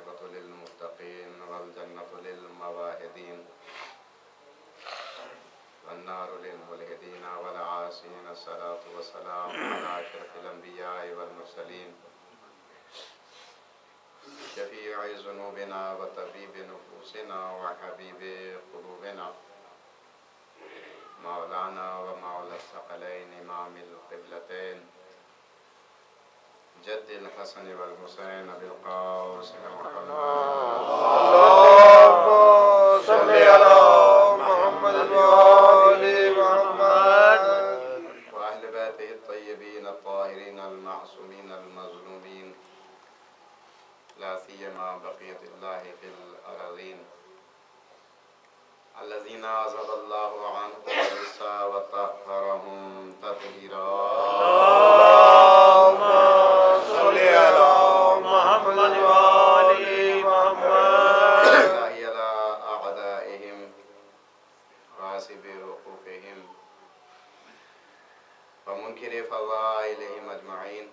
والعاقبة للمتقين والجنة للموحدين والنار للملحدين والعاصين. الصلاة والسلام على أشرف الأنبياء والمرسلين شفيع ذنوبنا وطبيب نفوسنا وحبيب قلوبنا مولانا ومولى الثقلين إمام القبلتين جد الحسن والحسين بالقاسم محمد. اللهم صل على محمد وآل محمد وأهل بيته الطيبين الطاهرين المعصومين المظلومين لا سيما بقية الله في الأراضين الذين عزل الله عنهم الرجس وطهرهم تطهيرا. اللهم صل على محمد وآل محمد إلى أعدائهم واسب رقوقهم ومنكر فضائلهم أجمعين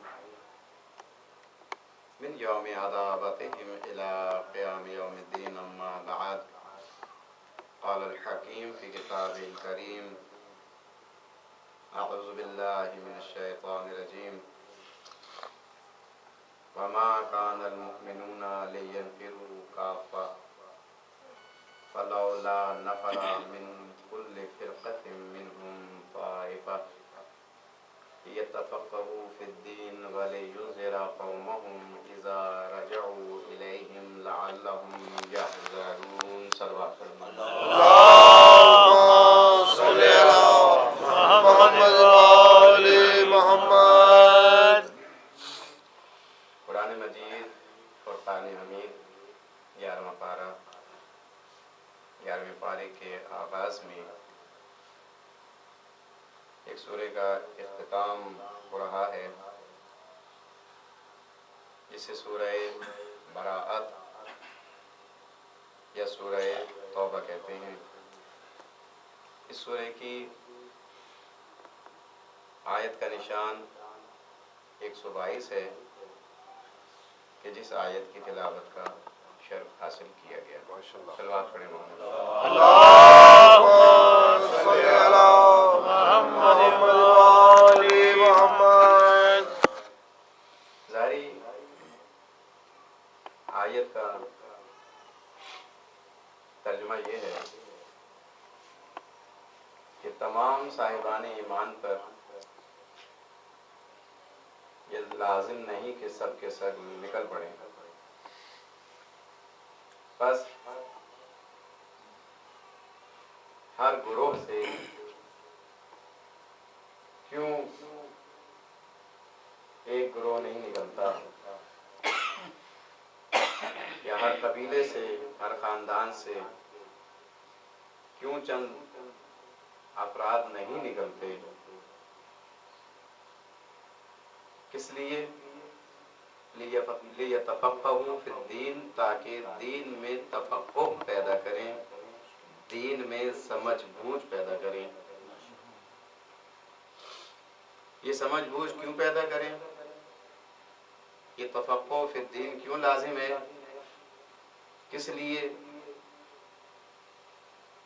من يوم عذابتهم إلى قيام يوم الدين. أما بعد، قال الحكيم في كتابه الكريم: أعوذ بالله من الشيطان الرجيم. وما كان المؤمنون لينفروا كافة فلولا نفر من كل فرقة منهم طائفة ليتفقهوا في الدين ولينذر قومهم إذا رجعوا إليهم لعلهم يحذرون. صلوات اللهم صل على محمد وآل محمد. قرآن مجید فرقان حمید 11واں پارہ 11ویں پارے کے آغاز میں ایک سورہ کا اختتام ہو رہا ہے جسے سورہ براءت یا سورہ توبہ کہتے ہیں. اس سورہ کی آیت کا نشان 122 ہے کہ جس آیت کی تلاوت کا شرف حاصل کیا گیا. صلوات پڑھیں محمد. اللهم صل على محمد وآل محمد. ظاہری آیت کا ترجمہ یہ ہے کہ تمام صاحبان ایمان پر یہ لازم نہیں کہ سب کے سب نکل پڑیں. بس ہر گروہ سے کیوں ایک گروہ نہیں نکلتا، یا ہر قبیلے سے، ہر خاندان سے کیوں چند افراد نہیں نکلتے؟ کس لیے؟ لیتفقہوا فی الدین، تاکہ دین میں تفقہ پیدا کریں، دین میں سمجھ بوجھ پیدا کریں. یہ سمجھ بوجھ کیوں پیدا کریں؟ یہ تفقہ فی الدین کیوں لازم ہے؟ کس لیے؟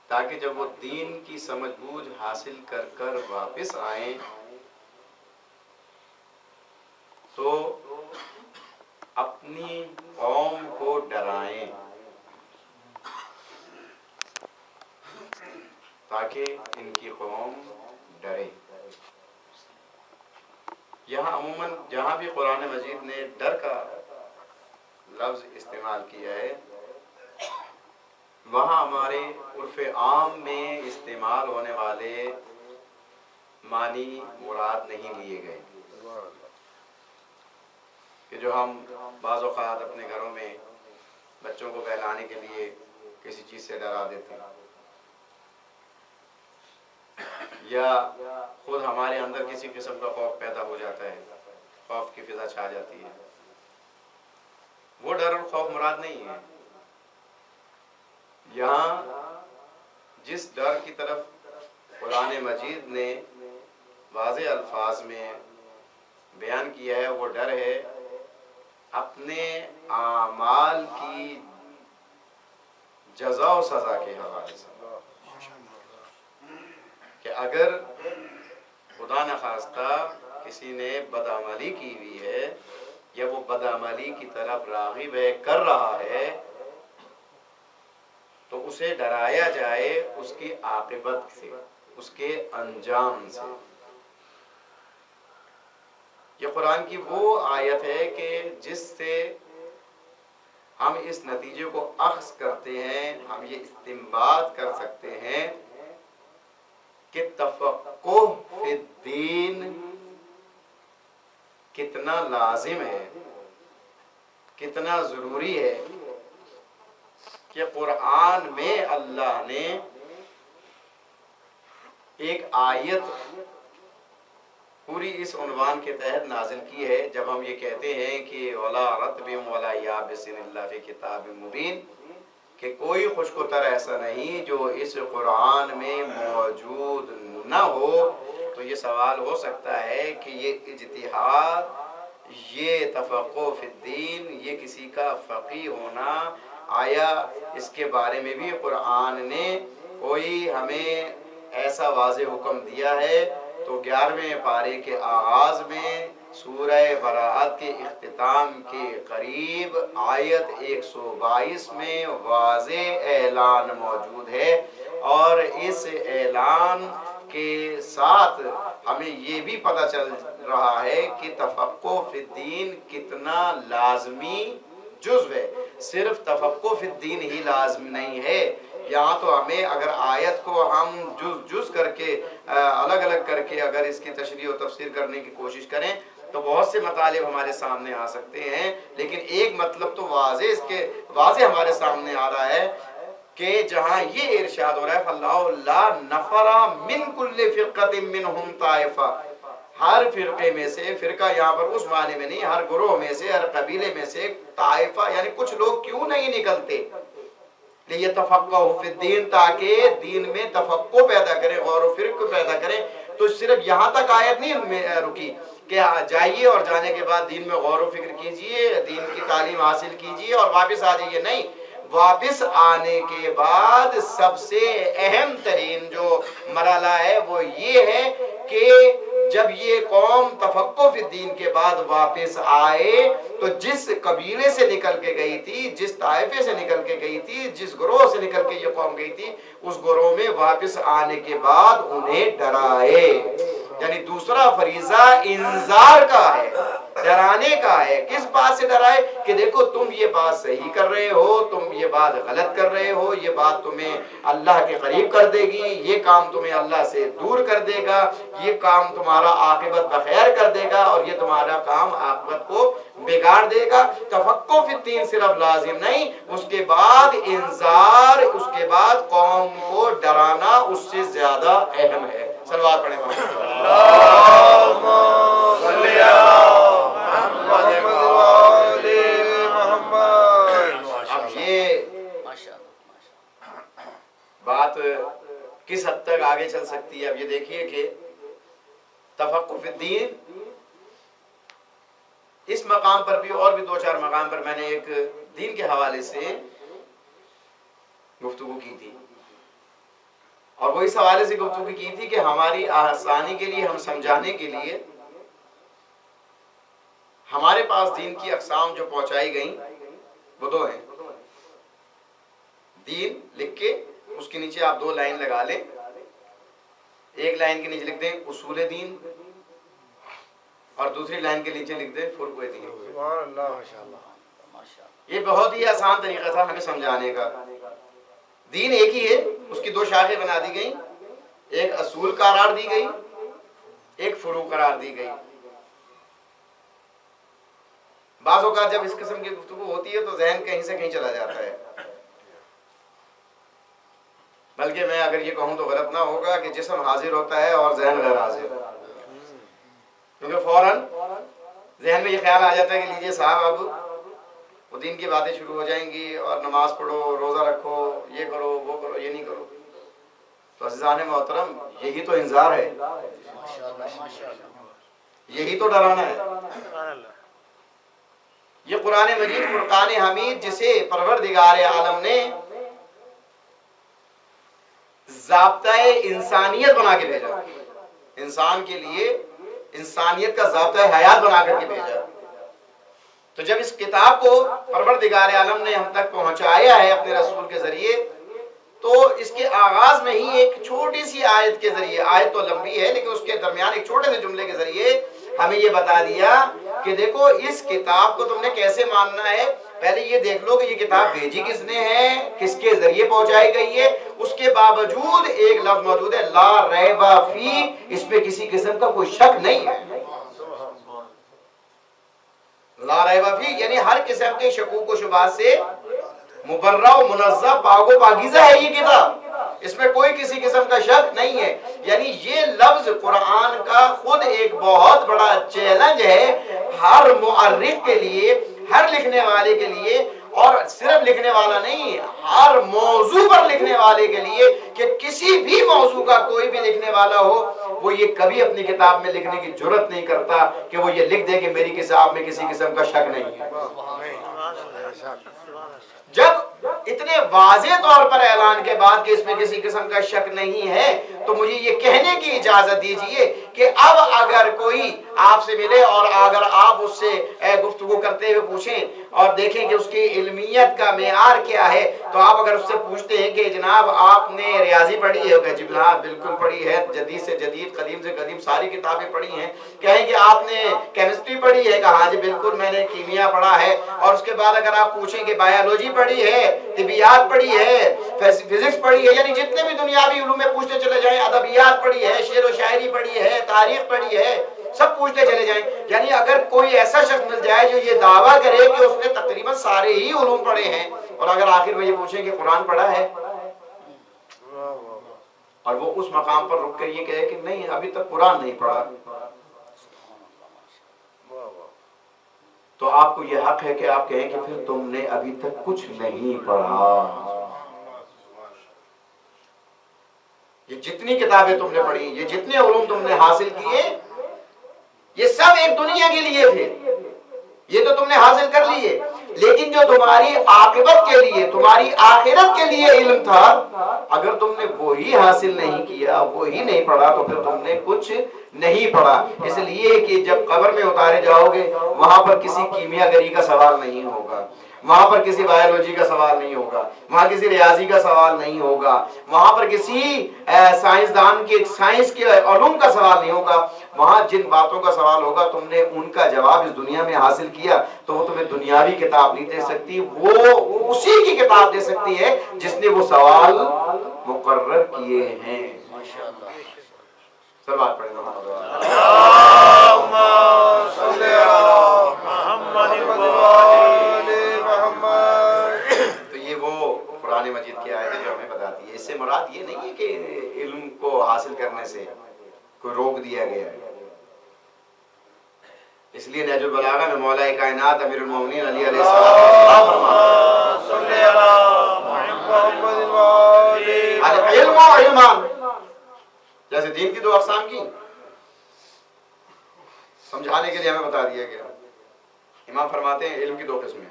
تاکہ جب وہ دین کی سمجھ بوجھ حاصل کر کر واپس آئیں تو اپنی قوم کو ڈرائیں، تاکہ ان کی قوم ڈرے. یہاں عموماً جہاں بھی قرآن مجید نے ڈر کا لفظ استعمال کیا ہے وہاں ہمارے عرف عام میں استعمال ہونے والے معنی مراد نہیں لیے گئے کہ جو ہم بعض اوقات اپنے گھروں میں بچوں کو بہلانے کے لیے کسی چیز سے ڈرا دیتے ہیں، یا خود ہمارے اندر کسی قسم کا خوف پیدا ہو جاتا ہے، خوف کی فضا چھا جاتی ہے. وہ ڈر اور خوف مراد نہیں ہے. یہاں جس ڈر کی طرف قرآن مجید نے واضح الفاظ میں بیان کیا ہے وہ ڈر ہے اپنے اعمال کی جزا و سزا کے حوالے سے کہ اگر خدا نخواستہ کسی نے بدعملی کی ہوئی ہے یا وہ بدعملی کی طرف راغب ہے، کر رہا ہے، تو اسے ڈرایا جائے اس کی عاقبت سے، اس کے انجام سے۔ یہ قرآن کی وہ آیت ہے کہ جس سے ہم اس نتیجے کو اخذ کرتے ہیں، ہم یہ استنباط کر سکتے ہیں کہ تفقہ فی الدین کتنا لازم ہے، کتنا ضروری ہے کہ قرآن میں اللہ نے ایک آیت پوری اس عنوان کے تحت نازل کی ہے۔ جب ہم یہ کہتے ہیں کہ وَلَا رَطْبٍ وَلَا يَابِسٍ إِلَّا فِي كِتَابٍ مُبِينٍ، کہ کوئی خشک و تر ایسا نہیں جو اس قرآن میں موجود نہ ہو، تو یہ سوال ہو سکتا ہے کہ یہ اجتہاد، یہ تفقہ فی الدین، یہ کسی کا فقیہ ہونا، آیا اس کے بارے میں بھی قرآن نے کوئی ہمیں ایسا واضح حکم دیا ہے؟ تو 11ویں پارے کے آغاز میں سورہ براءت کے اختتام کے قریب آیت 122 میں واضح اعلان موجود ہے، اور اس اعلان کے ساتھ ہمیں یہ بھی پتہ چل رہا ہے کہ تفقہ فی الدین کتنا لازمی جزو ہے۔ صرف تفقہ فی الدین ہی لازم نہیں ہے، یہاں تو ہمیں اگر آیت کو ہم جز کر کے الگ الگ کر کے اگر اس کی تشریح و تفسیر کرنے کی کوشش کریں تو بہت سے مطالب ہمارے سامنے آ سکتے ہیں، لیکن ایک مطلب تو واضح ہمارے سامنے آ رہا ہے کہ جہاں یہ ارشاد ہو رہا ہے فَاللَّهُ لَا نَفَرَ مِن كُلِّ فِرْقَةٍ مِّنْهُمْ طَائِفَةٌ، ہر فرقے میں سے، فرقہ یہاں پر اس معنی میں نہیں، ہر گروہ میں سے، ہر قبیلے میں سے طائفہ یعنی کچھ لوگ کیوں نہیں نکلتے لِيَتَفَقَّهُ فِي الدِّينِ، تاکہ دین میں تفقہ پیدا کریں، غور و فکر پیدا کریں۔ تو صرف یہاں تک آیت نہیں رکی کہ جائیے اور جانے کے بعد دین میں غور و فکر کیجئے، دین کی تعلیم حاصل کیجئے اور واپس آ جائیے، نہیں، واپس آنے کے بعد سب سے اہم ترین جو مرحلہ ہے وہ یہ ہے کہ جب یہ قوم تفقہ فی الدین کے بعد واپس آئے تو جس قبیلے سے نکل کے گئی تھی، جس طائفے سے نکل کے گئی تھی، جس گروہ سے نکل کے یہ قوم گئی تھی، اس گروہ میں واپس آنے کے بعد انہیں ڈرائے۔ یعنی دوسرا فریضہ انذار کا ہے، ڈرانے کا ہے۔ کس بات سے ڈرائے؟ کہ دیکھو تم یہ بات صحیح کر رہے ہو، تم یہ بات غلط کر رہے ہو، یہ بات تمہیں اللہ کے قریب کر دے گی، یہ کام تمہیں اللہ سے دور کر دے گا، یہ کام تمہارا عاقبت بخیر کر دے گا، اور یہ تمہارا کام عاقبت کو بگاڑ دے گا۔ تفقہ فی الدین صرف لازم نہیں، اس کے بعد انذار، اس کے بعد قوم کو ڈرانا اس سے زیادہ اہم ہے۔ صلوات پڑھیں اللہم صلی علی محمد وآل محمد۔ اب یہ بات کس حد تک آگے چل سکتی ہے؟ اب یہ دیکھیے کہ تفقہ فی الدین اس مقام پر بھی اور بھی دو چار مقام پر میں نے ایک دین کے حوالے سے گفتگو کی تھی، اور وہ اس حوالے سے گفتگو کی تھی کہ ہماری آسانی کے لیے، ہم سمجھانے کے لیے ہمارے پاس دین کی اقسام جو پہنچائی گئیں وہ دو ہیں۔ دین لکھ کے اس کے نیچے آپ 2 لائن لگا لیں، ایک لائن کے نیچے لکھ دیں اصول دین، اور دوسری لائن کے نیچے لکھ دیں فرق دین۔ سبحان اللہ، ماشاءاللہ۔ یہ بہت ہی آسان طریقہ تھا ہمیں سمجھانے کا۔ دین ایک ہی ہے، اس کی 2 شاخیں بنا دی گئیں، ایک اصول قرار دی گئی، ایک فروع قرار دی گئی۔ بعض اوقات جب اس قسم کی گفتگو ہوتی ہے تو ذہن کہیں سے کہیں چلا جاتا ہے، بلکہ میں اگر یہ کہوں تو غلط نہ ہوگا کہ جسم حاضر ہوتا ہے اور ذہن غیر حاضر، کیونکہ فوراً ذہن میں یہ خیال آ جاتا ہے کہ لیجئے صاحب اب وہ دین کی باتیں شروع ہو جائیں گی، اور نماز پڑھو، روزہ رکھو، یہ کرو، وہ کرو، یہ نہیں کرو۔ تو عزیزان محترم، یہی تو انذار ہے، یہی تو ڈرانا ہے، یہ قرآن مجید فرقان حمید جسے پروردگار عالم نے ضابطۂ انسانیت بنا کے بھیجا، انسان کے لیے انسانیت کا ضابطۂ حیات بنا کر کے بھیجا، تو جب اس کتاب کو پروردگار عالم نے ہم تک پہنچایا ہے اپنے رسول کے ذریعے، تو اس کے آغاز میں ہی ایک چھوٹی سی آیت کے ذریعے، آیت تو لمبی ہے لیکن اس کے درمیان ایک چھوٹے سے جملے کے ذریعے ہمیں یہ بتا دیا کہ دیکھو اس کتاب کو تم نے کیسے ماننا ہے، پہلے یہ دیکھ لو کہ یہ کتاب بھیجی کس نے ہے، کس کے ذریعے پہنچائی گئی ہے، اس کے باوجود ایک لفظ موجود ہے لا ریب فی، اس پہ کسی قسم کا کوئی شک نہیں ہے، لا ریب فی یعنی ہر قسم کے شکوک و شبہات سے مبرہ و منزہ پاک و پاکیزہ ہے یہ کتاب، اس میں کوئی کسی قسم کا شک نہیں ہے، یعنی یہ لفظ قرآن کا خود ایک بہت بڑا چیلنج ہے ہر مؤرخ کے لیے، ہر لکھنے والے کے لیے، اور صرف لکھنے والا نہیں، ہر موضوع پر لکھنے والے کے لیے، کہ کسی بھی موضوع کا کوئی بھی لکھنے والا ہو وہ یہ کبھی اپنی کتاب میں لکھنے کی جرت نہیں کرتا کہ وہ یہ لکھ دے کہ میری کتاب میں کسی قسم کا شک نہیں ہے۔ جب اتنے واضح طور پر اعلان کے بعد کہ اس میں کسی قسم کا شک نہیں ہے، تو مجھے یہ کہنے کی اجازت دیجئے کہ اب اگر کوئی آپ سے ملے اور اگر آپ اس سے گفتگو کرتے ہوئے پوچھیں اور دیکھیں کہ اس کی علمیت کا معیار کیا ہے، تو آپ اگر اس سے پوچھتے ہیں کہ جناب آپ نے ریاضی پڑھی ہے، کہ جناب بالکل پڑھی ہے، جدید سے جدید، قدیم سے قدیم ساری کتابیں پڑھی ہیں، کہیں کہ آپ نے کیمسٹری پڑھی ہے، کہا جی بالکل میں نے کیمیا پڑھا ہے، اور اس کے بعد اگر آپ پوچھیں کہ بایولوجی پڑھی ہے، طبیعیات پڑھی ہے، فزکس پڑھی ہے، یعنی جتنے بھی دنیاوی علوم میں پوچھتے چلے جائیں، ادبیات پڑھی ہے، شعر و شاعری پڑھی ہے، تاریخ پڑھی ہے، سب پوچھتے چلے جائیں، یعنی اگر کوئی ایسا شخص مل جائے جو یہ دعویٰ کرے کہ اس نے تقریباً سارے ہی علوم پڑھے ہیں، اور اگر آخر میں یہ پوچھیں کہ قرآن پڑھا ہے، اور وہ اس مقام پر رک کر یہ کہے کہ نہیں ابھی تک قرآن نہیں پڑھا، تو آپ کو یہ حق ہے کہ آپ کہیں کہ پھر تم نے ابھی تک کچھ نہیں پڑھا۔ یہ جتنی کتابیں تم نے پڑھی، یہ جتنے علوم تم نے حاصل کیے، یہ سب ایک دنیا کے لیے تھے، یہ تو تم نے حاصل کر لیے، لیکن جو تمہاری عاقبت کے لیے، تمہاری آخرت کے لیے علم تھا، اگر تم نے وہی حاصل نہیں کیا، وہی نہیں پڑھا، تو پھر تم نے کچھ نہیں پڑھا۔ اس لیے کہ جب قبر میں اتارے جاؤ گے، وہاں پر کسی کیمیا گری کا سوال نہیں ہوگا، وہاں پر کسی بایولوجی کا سوال نہیں ہوگا، وہاں کسی ریاضی کا سوال نہیں ہوگا، وہاں پر کسی سائنسدان کے سائنس کے علوم کا سوال نہیں ہوگا، وہاں جن باتوں کا سوال ہوگا تم نے ان کا جواب اس دنیا میں حاصل کیا، تو وہ تمہیں دنیاوی کتاب نہیں دے سکتی، وہ اسی کی کتاب دے سکتی ہے جس نے وہ سوال مقرر کیے ہیں۔ سب بات پڑھیں اللہم صلی علی محمد محمد۔ تو یہ وہ قرآن مجید کی آیت ہے جو ہمیں بتاتی ہے، اس سے مراد یہ نہیں ہے کہ علم کو حاصل کرنے سے کوئی روک دیا گیا ہے، اس لیے نہج البلاغہ میں مولا کائنات امیر المومنین علی علیہ السلام صلی علی محمد العلم و علمان، جیسے دین کی دو اقسام کی سمجھانے کے لیے ہمیں بتا دیا گیا۔ امام فرماتے ہیں علم کی دو قسمیں،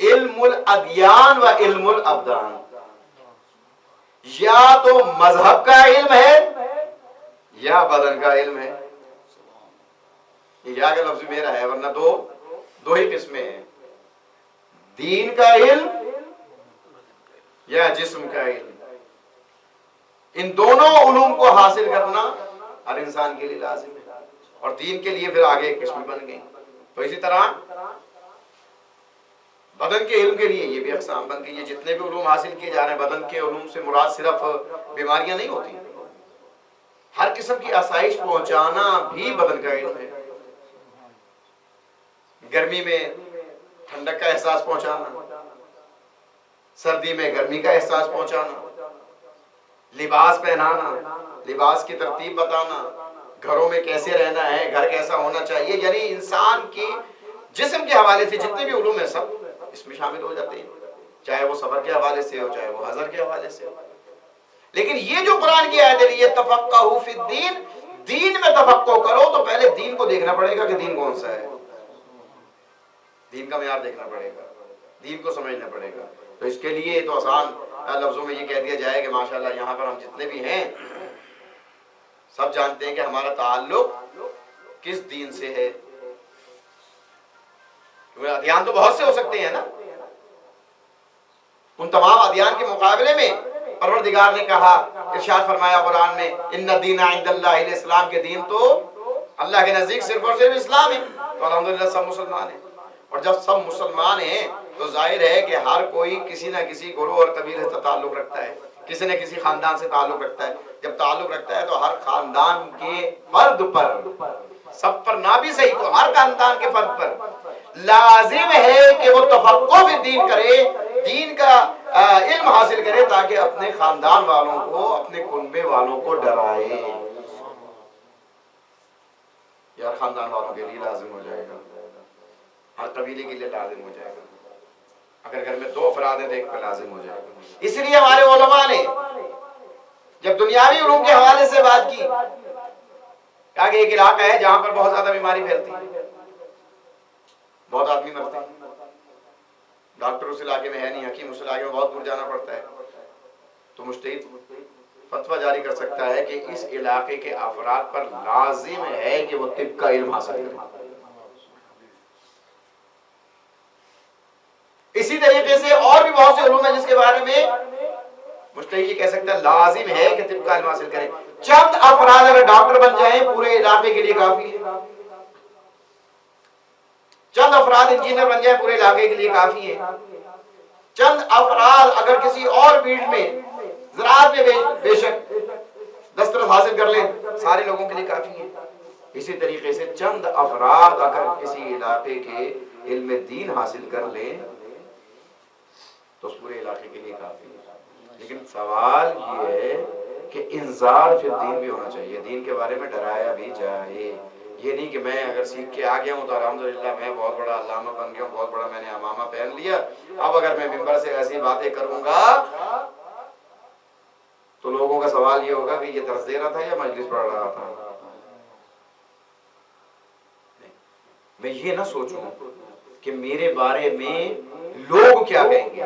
علم الادیان و علم الابدان، یا تو مذہب کا علم ہے یا بدن کا علم ہے، یا کا لفظ میرا ہے ورنہ دو ہی قسمیں ہیں، دین کا علم یا جسم کا علم۔ ان دونوں علوم کو حاصل کرنا ہر انسان کے لیے لازم ہے، اور دین کے لیے پھر آگے ایک قسم بن گئی۔ تو اسی طرح بدن کے علم کے لیے یہ بھی اقسام بن گئی، یہ جتنے بھی علوم حاصل کیے جا رہے ہیں، بدن کے علوم سے مراد صرف بیماریاں نہیں ہوتی، ہر قسم کی آسائش پہنچانا بھی بدن کا علم ہے، گرمی میں ٹھنڈک کا احساس پہنچانا، سردی میں گرمی کا احساس پہنچانا، لباس پہنانا، لباس کی ترتیب بتانا، گھروں میں کیسے رہنا ہے، گھر کیسا ہونا چاہیے، یعنی انسان کی جسم کے حوالے سے جتنے بھی علوم ہیں سب اس میں شامل ہو جاتے ہیں، چاہے وہ سفر کے حوالے سے ہو، چاہے وہ حضر کے حوالے سے ہو۔ لیکن یہ جو قرآن کی آیت ہے یہ تفقہوا فی الدین، دین میں تفقہ کرو، تو پہلے دین کو دیکھنا پڑے گا کہ دین کون سا ہے، دین کا معیار دیکھنا پڑے گا، دین کو سمجھنا پڑے گا. تو اس کے لیے تو آسان لفظوں میں یہ کہہ دیا جائے کہ ماشاءاللہ یہاں پر ہم جتنے بھی ہیں سب جانتے ہیں کہ ہمارا تعلق کس دین سے ہے. کیونکہ ادیان تو بہت سے ہو سکتے ہیں نا، ان تمام ادیان کے مقابلے میں پروردگار نے کہا، ارشاد فرمایا قرآن میں، ان الدین عند اللہ الاسلام، کے دین تو اللہ کے نزدیک صرف اور صرف اسلام ہے. تو الحمدللہ سب مسلمان ہیں، اور جب سب مسلمان ہیں تو ظاہر ہے کہ ہر کوئی کسی نہ کسی گروہ اور قبیلے سے تعلق رکھتا ہے، کسی نہ کسی خاندان سے تعلق رکھتا ہے. جب تعلق رکھتا ہے تو ہر خاندان کے فرد پر، سب پر نہ بھی صحیح تو ہر خاندان کے فرد پر لازم ہے کہ وہ تفقہ فی الدین کرے، دین کا علم حاصل کرے، تاکہ اپنے خاندان والوں کو، اپنے کنبے والوں کو ڈرائے. یا خاندان والوں کے لیے لازم ہو جائے گا، ہر قبیلے کے لیے لازم ہو جائے گا. اگر گھر میں 2 افراد ہیں تو 1 پہ لازم ہو جائے گا. اس لیے ہمارے علماء نے جب دنیاوی علوم کے حوالے سے بات کی، کہا کہ ایک علاقہ ہے جہاں پر بہت زیادہ بیماری پھیلتی ہے، بہت آدمی مرتے ہیں، ڈاکٹر اس علاقے میں ہے نہیں، حکیم اس علاقے میں بہت دور جانا پڑتا ہے. تو مجتہد فتویٰ جاری کر سکتا ہے کہ اس علاقے کے افراد پر لازم ہے کہ وہ طب کا علم حاصل کریں. اسی طریقے سے اور بھی بہت سے علوم ہیں جس کے بارے میں مجتہد یہ کہہ سکتا ہے لازم ہے کہ طب کا علم حاصل کریں. چند افراد اگر ڈاکٹر بن جائیں پورے علاقے کے لیے کافی ہے، چند افراد انجینئر بن جائیں پورے علاقے کے لیے کافی ہے، چند افراد اگر کسی اور فیلڈ میں، زراعت میں بے شک دسترس حاصل کر لیں سارے لوگوں کے لیے کافی ہے. اسی طریقے سے چند افراد اگر کسی علاقے کے علم دین حاصل کر لیں تو اس پورے علاقے کے لیے کافی ہے. لیکن سوال یہ ہے کہ انذار فی الدین بھی ہونا چاہیے، دین کے بارے میں ڈرایا بھی جائے. یہ نہیں کہ میں اگر سیکھ کے آ گیا ہوں تو الحمدللہ میں بہت بڑا علامہ بن گیا ہوں، بہت بڑا میں نے امامہ پہن لیا، اب اگر میں ممبر سے ایسی باتیں کروں گا تو لوگوں کا سوال یہ ہوگا کہ یہ درس دے رہا تھا یا مجلس پڑھ رہا تھا. میں یہ نہ سوچوں کہ میرے بارے میں لوگ کیا کہیں گے،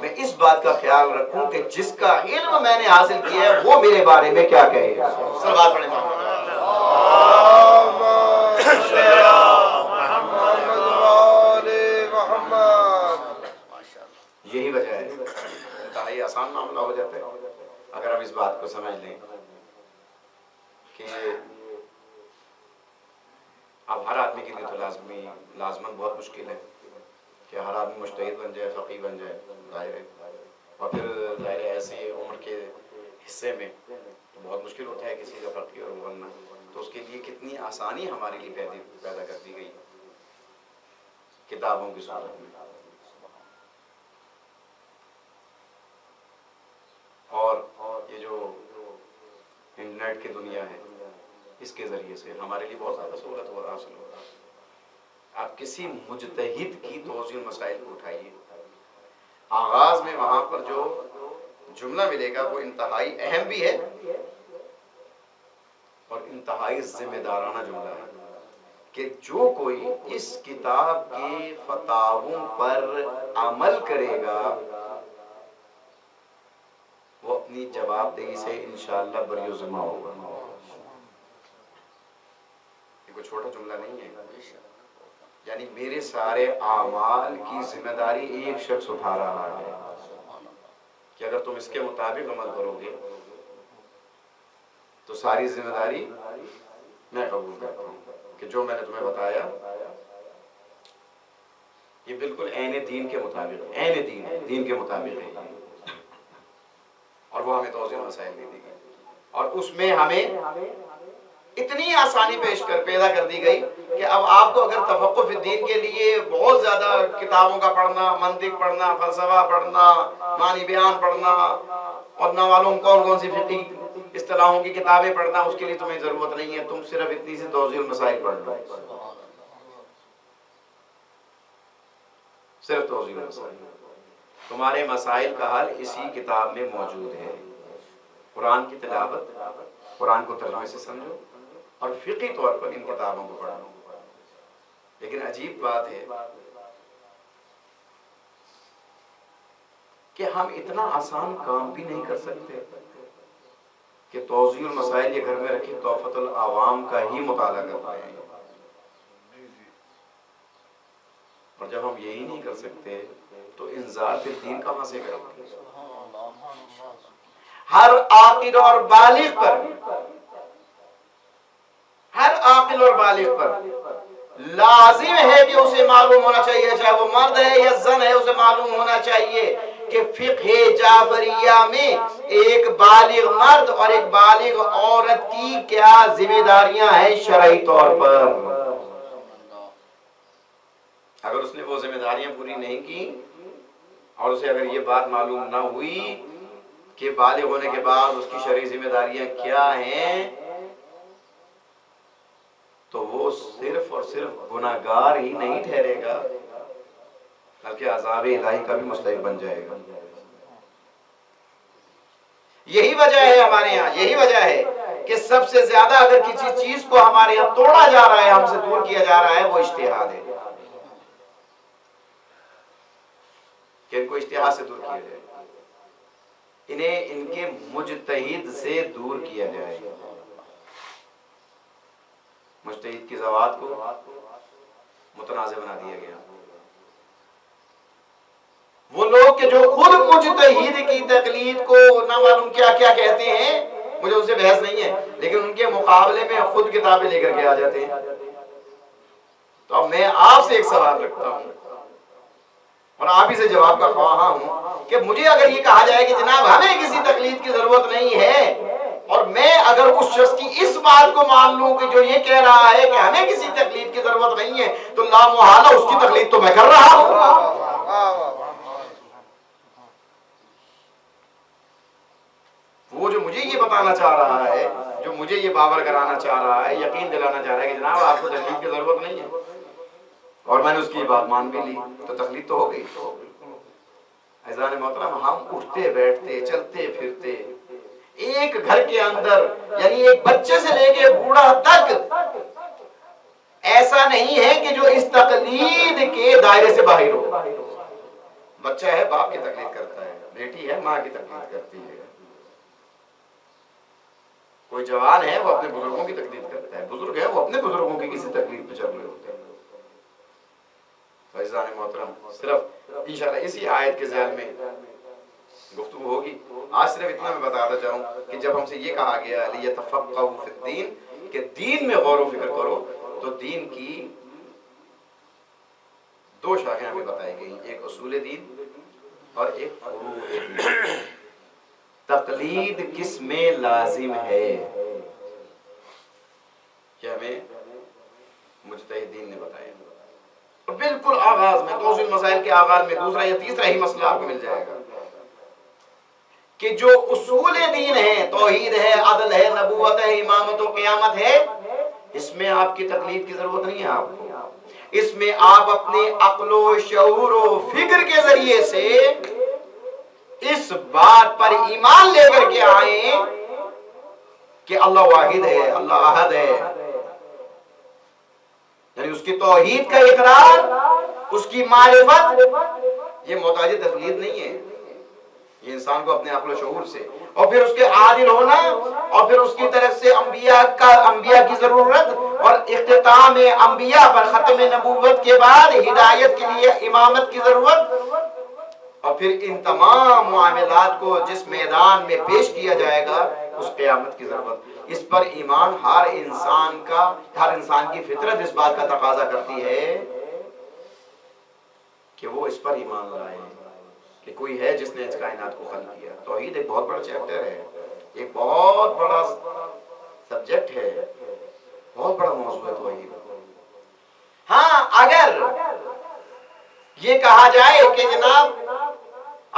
میں اس بات کا خیال رکھوں کہ جس کا علم میں نے حاصل کیا ہے وہ میرے بارے میں کیا کہے. صلوات پڑھیں یہی وجہ ہے، انتہائی آسان معاملہ ہو جاتا ہے اگر ہم اس بات کو سمجھ لیں کہ اب ہر آدمی کے لیے تو لازمن بہت مشکل ہے کہ ہر آدمی مجتہد بن جائے، فقیہ بن جائے، ظاہر ہے. اور پھر ظاہر ہے ایسے عمر کے حصے میں تو بہت مشکل ہوتا ہے کسی کا فقیہ اور بننا. تو اس کے لیے کتنی آسانی ہمارے لیے پیدا کر دی گئی کتابوں کی صورت میں. اور یہ جو انٹرنیٹ کی دنیا ہے اس کے ذریعے سے ہمارے لیے بہت زیادہ سہولت حاصل ہو رہا ہے. آپ کسی مجتہد کی توضیح المسائل کو اٹھائیے، آغاز میں وہاں پر جو جملہ ملے گا وہ انتہائی اہم بھی ہے اور انتہائی ذمہ دارانہ جملہ ہے کہ جو کوئی اس کتاب کے فتاووں پر عمل کرے گا وہ اپنی جواب دہی سے انشاءاللہ بری و ذمہ ہوگا. یہ کوئی چھوٹا جملہ نہیں ہے، یعنی میرے سارے اعمال کی ذمہ داری ایک شخص اٹھا رہا ہے کہ اگر تم اس کے مطابق عمل کرو گے تو ساری ذمہ داری میں قبول کرتا ہوں کہ جو میں نے تمہیں بتایا یہ بالکل عین دین کے مطابق، عین دین کے مطابق ہے. اور وہ ہمیں توضیح مسائل دے دی گئی اور اس میں ہمیں اتنی آسانی پیدا کر دی گئی کہ اب آپ کو اگر تفقہ فی الدین کے لیے بہت زیادہ کتابوں کا پڑھنا، منطق پڑھنا، فلسفہ پڑھنا، معنی بیان پڑھنا اور نہ معلوم کون کون سی فقہی اصطلاحوں کی کتابیں پڑھنا، اس کے لیے تمہیں ضرورت نہیں ہے. تم صرف اتنی سی توضیح المسائل پڑھ لو، صرف توضیح المسائل. تمہارے مسائل کا حل اسی کتاب میں موجود ہے. قرآن کی تلاوت، قرآن کو ترجمے سے سمجھو اور فقہی طور پر ان کتابوں کو پڑھو. لیکن عجیب بات ہے کہ ہم اتنا آسان کام بھی نہیں کر سکتے کہ توضیح المسائل یہ گھر میں رکھی تحفۃ العوام کا ہی مطالعہ کر رہے ہیں. اور جب ہم یہی نہیں کر سکتے تو انذار فی الدین کہاں سے کریں گے؟ ہر عاقل اور بالغ پر، ہر عاقل اور بالغ پر لازم ہے کہ اسے معلوم ہونا چاہیے، چاہے وہ مرد ہے یا زن ہے، اسے معلوم ہونا چاہیے کہ فقہ جعفریہ میں ایک بالغ مرد اور ایک بالغ عورت کی کیا ذمہ داریاں ہیں شرعی طور پر. اگر اس نے وہ ذمہ داریاں پوری نہیں کی اور اسے اگر یہ بات معلوم نہ ہوئی کہ بالغ ہونے کے بعد اس کی شرعی ذمہ داریاں کیا ہیں، تو وہ صرف اور صرف گناہگار ہی نہیں ٹھہرے گا بلکہ عذاب الہی کا بھی مستحق بن جائے گا. یہی وجہ ہے ہمارے یہاں، یہی وجہ ہے کہ سب سے زیادہ اگر کسی چیز کو ہمارے یہاں توڑا جا رہا ہے، ہم سے دور کیا جا رہا ہے، وہ اجتہاد ہے کہ ان کو اجتہاد سے دور کیا جائے، انہیں ان کے مجتہد سے دور کیا جائے. مجتہد کی ذوات کو متنازع بنا دیا گیا. وہ لوگ کہ جو خود مجتہد کی تقلید کو نہ معلوم کیا کیا کہتے ہیں، مجھے ان سے بحث نہیں ہے، لیکن ان کے مقابلے میں خود کتابیں لے کر کے آ جاتے ہیں. تو اب میں آپ سے ایک سوال رکھتا ہوں اور آپ ہی سے جواب کا خواہاں ہوں کہ مجھے اگر یہ کہا جائے کہ جناب ہمیں کسی تقلید کی ضرورت نہیں ہے، اور میں اگر اس شخص کی اس بات کو مان لوں کہ جو یہ کہہ رہا ہے کہ ہمیں کسی تقلید کی ضرورت نہیں ہے، تو لا محالہ اس کی تقلید تو میں کر رہا ہوں. وہ جو مجھے یہ بتانا چاہ رہا ہے، جو مجھے یہ باور کرانا چاہ رہا ہے، یقین دلانا چاہ رہا ہے کہ جناب آپ کو تقلید کی ضرورت نہیں ہے، اور میں نے اس کی بات مان بھی لی، تو تقلید تو ہو گئی. عزیزان محترم، ہم اٹھتے بیٹھتے چلتے پھرتے ایک گھر کے اندر، یعنی ایک بچے سے لے کے بوڑھا تک ایسا نہیں ہے کہ جو اس تقلید کے دائرے سے باہر ہو. بچہ ہے باپ کی تقلید کرتا ہے، بیٹی ہے ماں کی تقلید کرتی ہے، کوئی جوان ہے وہ اپنے بزرگوں کی تقلید کرتا ہے، بزرگ ہے وہ اپنے بزرگوں کی کسی تقلید پہ چل رہے ہوتے ہیں. عزیزان محترم، صرف انشاءاللہ اسی آیت کے ذیل میں گفتگو ہوگی. آج صرف اتنا میں بتاتا چاہوں کہ جب ہم سے یہ کہا گیا لیتفقہوا فی الدین کہ دین میں غور و فکر کرو، تو دین کی دو شاخیں ہمیں بتائی گئی، ایک اصول دین اور ایک فروع دین. تقلید کس میں لازم ہے کہ ہمیں مجتہدین نے بتایا. اور بالکل آغاز میں توضیح المسائل کے آغاز میں دوسرا یا تیسرا ہی مسئلہ آپ کو مل جائے گا کہ جو اصول دین ہے، توحید ہے، عدل ہے، نبوت ہے، امامت و قیامت ہے، اس میں آپ کی تقلید کی ضرورت نہیں ہے. آپ کو اس میں آپ اپنے عقل و شعور و فکر کے ذریعے سے اس بات پر ایمان لے کر کے آئیں کہ اللہ واحد ہے، اللہ احد ہے، یعنی اس کی توحید کا اقرار، اس کی معرفت. یہ محتاج تقلید نہیں ہے، یہ انسان کو اپنے عقل و شعور سے اور پھر اس کے عادل ہونا اور پھر اس کی طرف سے انبیاء کی ضرورت اور اختتام انبیاء پر ختم نبوت کے بعد ہدایت کے لیے امامت کی ضرورت، اور پھر ان تمام معاملات کو جس میدان میں پیش کیا جائے گا اس قیامت کی ضرورت. اس پر ایمان ہر انسان کی فطرت اس بات کا تقاضا کرتی ہے کہ وہ اس پر ایمان لائے کہ کوئی ہے جس نے اس کائنات کو خلق کیا. توحید ایک بہت بڑا چیپٹر ہے، ایک بہت بڑا سبجیکٹ ہے، بہت بڑا موضوع ہے توحید. ہاں اگر یہ کہا جائے کہ جناب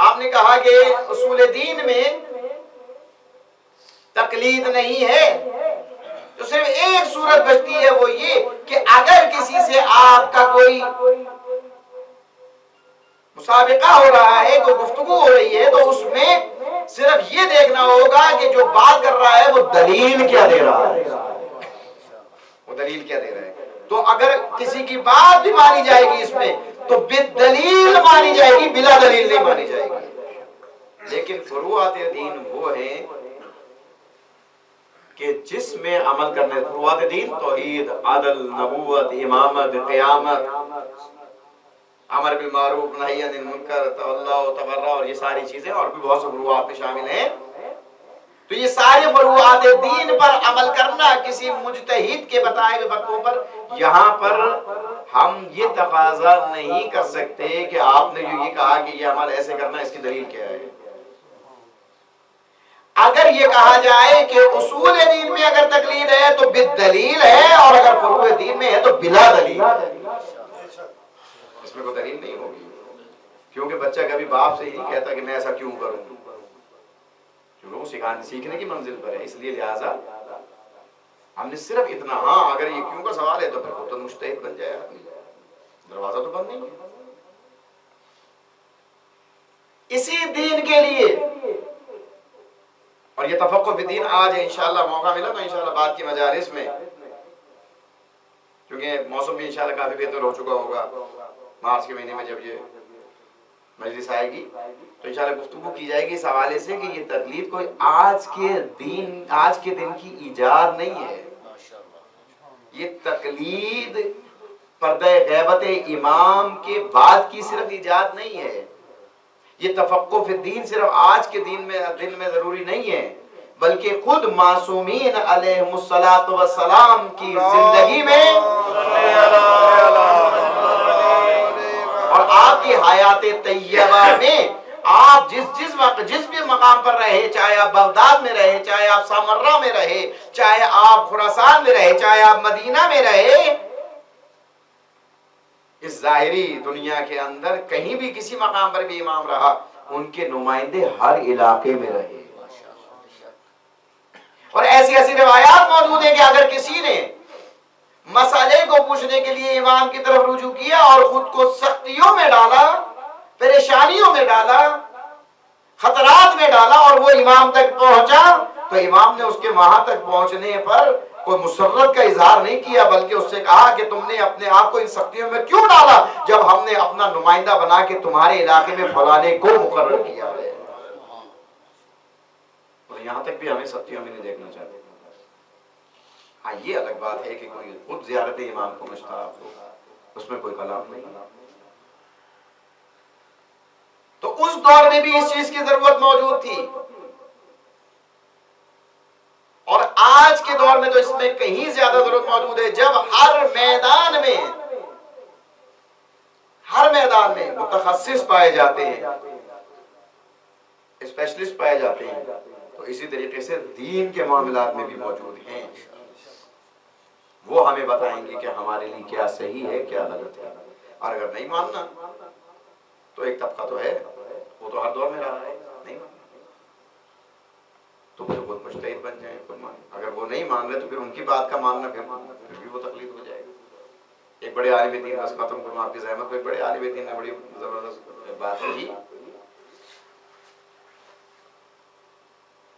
آپ نے کہا کہ اصول دین میں تقلید نہیں ہے، تو صرف ایک صورت بچتی ہے، وہ یہ کہ اگر کسی سے آپ کا کوئی مسابقہ ہو رہا ہے، کوئی گفتگو ہو رہی ہے، تو اس میں صرف یہ دیکھنا ہوگا کہ جو بات کر رہا ہے وہ دلیل کیا دے رہا ہے، وہ دلیل کیا دے رہا ہے. تو اگر کسی کی بات بھی مانی جائے گی اس میں تو بالدلیل مانی جائے گی، بلا دلیل نہیں مانی جائے گی. لیکن فروعات دین وہ ہیں کہ جس میں عمل کرنے، فروعات دین توحید، عدل، نبوت، امامت، قیامت، امر بالمعروف، نہی عن المنکر، تولا و تبرع، اور یہ ساری چیزیں اور بھی بہت سے فروعات میں شامل ہیں. تو یہ سارے فروعات دین پر عمل کرنا کسی مجتہد کے بتائے ہوئے باتوں پر، یہاں پر ہم یہ تقاضا نہیں کر سکتے کہ آپ نے جو یہ کہا کہ یہ عمل ایسے کرنا، اس کی دلیل کیا ہے. اگر یہ کہا جائے کہ اصول دین میں اگر تقلید ہے تو بالدلیل ہے، اور اگر فروع دین میں ہے تو بلا دلیل ہے. اس میں کوئی دلیل نہیں ہوگی، کیونکہ بچہ کبھی باپ سے ہی نہیں کہتا کہ میں ایسا کیوں کروں، کیونکہ وہ سیکھنے کی منزل پر ہے. اس لیے لہٰذا ہم نے صرف اتنا، ہاں اگر یہ کیوں کا سوال ہے تو پھر وہ تو مجتہد بن جائے آدمی، دروازہ تو بند نہیں ہے. اسی دین کے لیے، اور یہ تفقہ فی الدین آج انشاءاللہ موقع ملا تو انشاءاللہ بعد کی مجالس میں، کیونکہ موسم بھی انشاءاللہ کافی بہتر ہو چکا ہوگا، مارچ کے مہینے میں جب یہ مجلس آئے گی تو انشاءاللہ گفتگو کی جائے گی اس حوالے سے کہ یہ تقلید کوئی آج کے دن کی ایجاد نہیں ہے. یہ تقلید پردہ غیبت امام کے بعد کی صرف ایجاد نہیں ہے. یہ تفقہ فی الدین صرف آج کے دن میں ضروری نہیں ہے، بلکہ خود معصومین علیہم الصلاۃ والسلام کی زندگی میں اور آپ کی حیات طیبہ میں آپ جس بھی مقام پر رہے، چاہے آپ بغداد میں رہے، چاہے آپ سامرہ میں رہے، چاہے آپ خراسان میں رہے، چاہے آپ مدینہ میں رہے، اس ظاہری دنیا کے اندر کہیں بھی کسی مقام پر بھی امام رہا، ان کے نمائندے ہر علاقے میں رہے. اور ایسی ایسی روایات موجود ہیں کہ اگر کسی نے مسئلے کو پوچھنے کے لیے امام کی طرف رجوع کیا اور خود کو سختیوں میں ڈالا، پریشانیوں میں ڈالا، خطرات میں ڈالا، اور وہ امام تک پہنچا تو امام نے اس کے وہاں تک پہنچنے پر کوئی مسرت کا اظہار نہیں کیا، بلکہ اس سے کہا کہ تم نے اپنے آپ کو ان سختیوں میں کیوں ڈالا جب ہم نے اپنا نمائندہ بنا کے تمہارے علاقے میں فلانے کو مقرر کیا ہے. اور یہاں تک بھی ہمیں سختیوں میں نہیں دیکھنا چاہتے. ہاں یہ الگ بات ہے کہ کوئی خود زیارت امام کو مشتاق ہو، اس میں کوئی کلام نہیں. تو اس دور میں بھی اس چیز کی ضرورت موجود تھی، اور آج کے دور میں تو اس میں کہیں زیادہ ضرورت موجود ہے، جب ہر میدان میں متخصص پائے جاتے ہیں، اسپیشلسٹ پائے جاتے ہیں، تو اسی طریقے سے دین کے معاملات میں بھی موجود ہیں. وہ ہمیں بتائیں گے کہ ہمارے لیے کیا صحیح ہے کیا غلط ہے. اور اگر نہیں ماننا تو ایک طبقہ تو ہے، وہ تو ہر دور میں رہا ہے، نہیں ماننا تو پھر خود مجتہد بن جائیں، خود مان. اگر وہ نہیں مان رہے تو پھر ان کی بات کا ماننا پھر بھی وہ تقلید ہو جائے گا. ایک بڑے عالم دین، بس ختم کروں آپ کی زحمت کو، ایک بڑے عالم دین نے بڑی زبردست بات کہی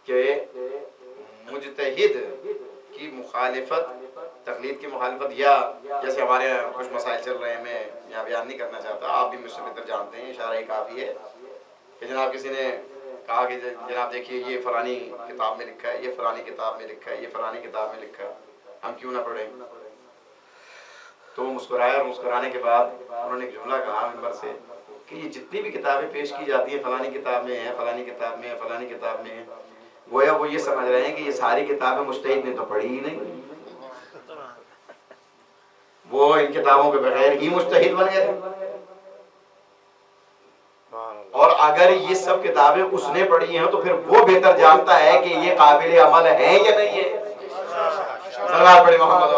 کہ مجتہد کی مخالفت، تقلید کی مخالفت، یا جیسے ہمارے یہاں کچھ مسائل چل رہے ہیں، میں یہاں بیان نہیں کرنا چاہتا، آپ بھی مجھ سے بہتر جانتے ہیں، اشارہ ہی کافی ہے کہ جناب کسی نے کہا کہ جناب دیکھیے یہ فلانی کتاب میں لکھا ہے، یہ فلانی کتاب میں لکھا ہے، یہ فلانی کتاب میں لکھا ہے، ہم کیوں نہ پڑھیں. تو وہ مسکرائے، اور مسکرانے کے بعد انہوں نے ایک جملہ کہا منبر سے کہ یہ جتنی بھی کتابیں پیش کی جاتی ہیں، فلانی کتاب میں ہے، فلانی کتاب میں ہے، فلانی کتاب میں ہے، گویا وہ یہ سمجھ رہے ہیں کہ یہ ساری کتابیں مجتہد نے تو پڑھی ہی نہیں، وہ ان کتابوں کے بغیر ہی مجتہد بن گئے. اور اگر یہ سب کتابیں اس نے پڑھی ہیں تو پھر وہ بہتر جانتا ہے کہ یہ قابل عمل ہے یا نہیں ہے. صلوات پڑھیں محمد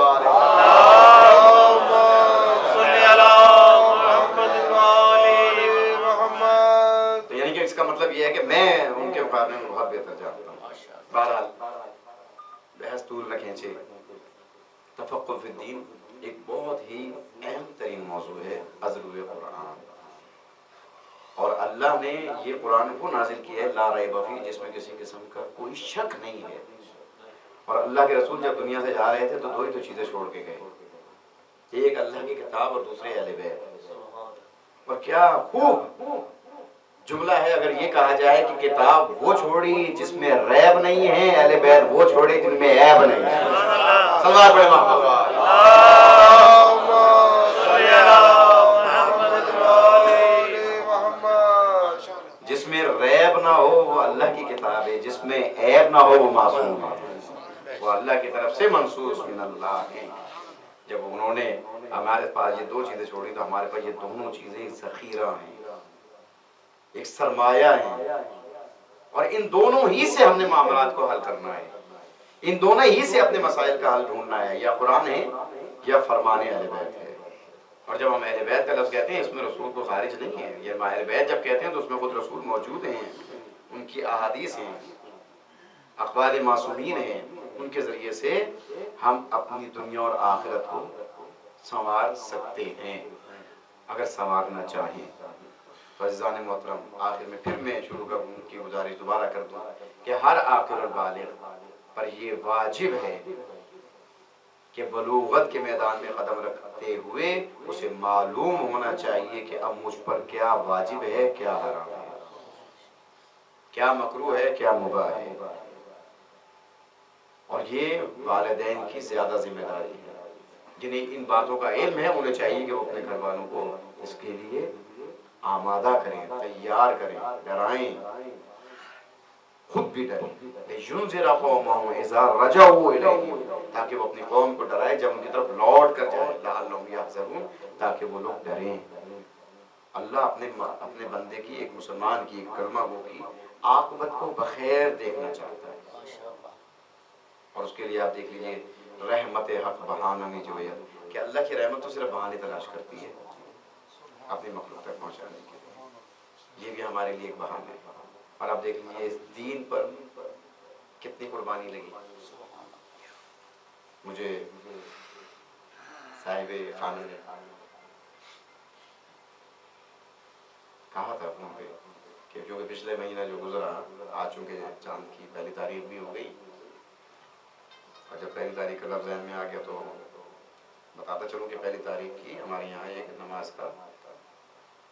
تو یعنی کہ اس کا مطلب یہ ہے کہ میں ان کے مقابلے میں بہت بہتر جانتا ہوں. بہرحال بحث طول نہ کھینچے، تفقہ فی الدین ایک بہت ہی اہم ترین موضوع ہے، عزل قرآن. اور اللہ نے یہ قرآن کو نازل کیا ہے لا ریب فیہ، جس میں کسی قسم کا کوئی شک نہیں ہے. اور اللہ کے رسول جب دنیا سے جا رہے تھے تو دو ہی تو چیزیں چھوڑ کے گئے، ایک اللہ کی کتاب اور دوسرے اہل بیت. اور کیا خوب جملہ ہے اگر یہ کہا جائے کہ کتاب وہ چھوڑی جس میں ریب نہیں ہے، اہل بیت وہ چھوڑے جن میں عیب نہیں ہے۔ سلوات پڑھیں محمد اللهم صل على محمد وآل محمد۔ جس میں ریب نہ ہو وہ اللہ کی کتاب ہے، جس میں عیب نہ ہو وہ معصوم ہے، وہ اللہ کی طرف سے منصوص من اللہ ہے۔ جب انہوں نے ہمارے پاس یہ دو چیزیں چھوڑی تو ہمارے پاس یہ دونوں چیزیں ذخیرہ ہیں، ایک سرمایہ ہے، اور ان دونوں ہی سے ہم نے معاملات کو حل کرنا ہے، ان دونوں ہی سے اپنے مسائل کا حل ڈھونڈنا ہے، یا قرآن ہے یا فرمان اہل بیت ہے۔ اور جب ہم اہل بیت کا لفظ کہتے ہیں اس میں رسول کو خارج نہیں ہے، یہ اہل بیت جب کہتے ہیں تو اس میں خود رسول موجود ہیں، ان کی احادیث ہیں، اقوال معصومین ہیں، ان کے ذریعے سے ہم اپنی دنیا اور آخرت کو سنوار سکتے ہیں اگر سنوارنا چاہیں۔ فضان محترم، آخر میں پھر میں شروع کروں کی گزارش دوبارہ کر دوں کہ ہر عاقل البالغ پر یہ واجب ہے کہ بلوغت کے میدان میں قدم رکھتے ہوئے اسے معلوم ہونا چاہیے کہ اب مجھ پر کیا واجب ہے، کیا حرام ہے، کیا مکروہ ہے، کیا مباح ہے۔ اور یہ والدین کی زیادہ ذمہ داری ہے، جنہیں ان باتوں کا علم ہے انہیں چاہیے کہ وہ اپنے گھر والوں کو اس کے لیے آمادہ کریں، تیار کریں، ڈرائیں، خود بھی ڈریں، لِيُنذِرَ قَوْمَهُ إِذَا رَجَعُوا إِلَيْهِ، تاکہ وہ اپنی قوم کو ڈرائے جب ان کی طرف لوٹ کر جائے، لَعَلَّهُمْ يَحْذَرُونَ، تاکہ وہ لوگ ڈریں۔ اللہ اپنے بندے کی، ایک مسلمان کی، ایک کلمہ گو کی عاقبت کو بخیر دیکھنا چاہتا ہے، اور اس کے لیے آپ دیکھ لیجئے رحمت حق بہانہ میں جو ہے کہ اللہ کی رحمت تو صرف بہانے تلاش کرتی ہے اپنی مخلوق تک پہنچانے کے لیے، یہ بھی ہمارے لیے ایک بہانہ ہے۔ اور آپ دیکھ لیجئے اس دین پر کتنی قربانی لگی۔ مجھے صاحب خانہ نے کہا تھا فون پہ کہ چونکہ پچھلے مہینہ جو گزرا، آج چونکہ چاند کی پہلی تاریخ بھی ہو گئی، اور جب پہلی تاریخ کا لفظ ذہن میں آ گیا تو بتاتا چلوں کہ پہلی تاریخ کی ہمارے یہاں ایک نماز کا